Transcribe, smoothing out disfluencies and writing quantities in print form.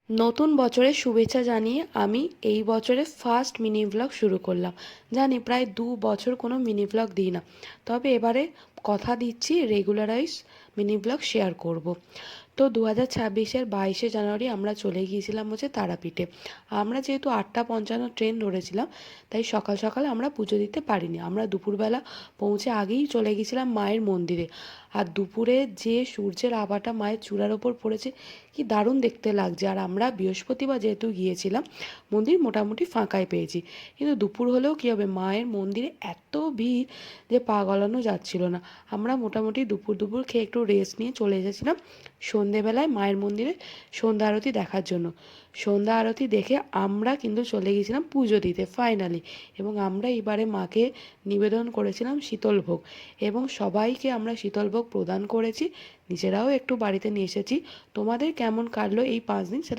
নতুন বছরের শুভেচ্ছা জানিয়ে আমি এই বছরে ফার্স্ট মিনি ভ্লগ শুরু করলাম। জানি প্রায় 2 বছর কোনো মিনি ভ্লগ দিই না, তবে এবারে কথা দিচ্ছি রেগুলারাইজ মিনি ভ্লগ শেয়ার করব। তো 2026-এর 22শে জানুয়ারি আমরা চলে গিয়েছিলাম হচ্ছে তারাপীঠে। আমরা যেহেতু 8:55 ট্রেন ধরেছিলাম, তাই সকাল সকাল আমরা পুজো দিতে পারিনি। আমরা দুপুরবেলা পৌঁছে আগেই চলে গিয়েছিলাম মায়ের মন্দিরে। আর দুপুরে যে সূর্যের আভাটা মায়ের চূড়ার ওপর পড়েছে, কি দারুণ দেখতে লাগছে। আর আমরা বৃহস্পতিবার যেহেতু গিয়েছিলাম, মন্দির মোটামুটি ফাঁকাই পেয়েছি। কিন্তু দুপুর হলেও কী হবে, মায়ের মন্দিরে এত ভিড় যে পা গলানো যাচ্ছিল না। আমরা মোটামুটি দুপুর দুপুর খেয়ে একটু রেস্ট নিয়ে চলে এসেছিলাম সন্ধেবেলায় মায়ের মন্দিরে সন্ধ্যা আরতি দেখার জন্য। সন্ধ্যা আরতি দেখে আমরা কিন্তু চলে গেছিলাম পুজো দিতে ফাইনালি। এবং আমরা এবারে মাকে নিবেদন করেছিলাম শীতল ভোগ, এবং সবাইকে আমরা শীতল ভোগ প্রদান করেছি, নিজেরাও একটু বাড়িতে নিয়ে এসেছি। তোমাদের কেমন কাটলো এই 5 দিন সেটা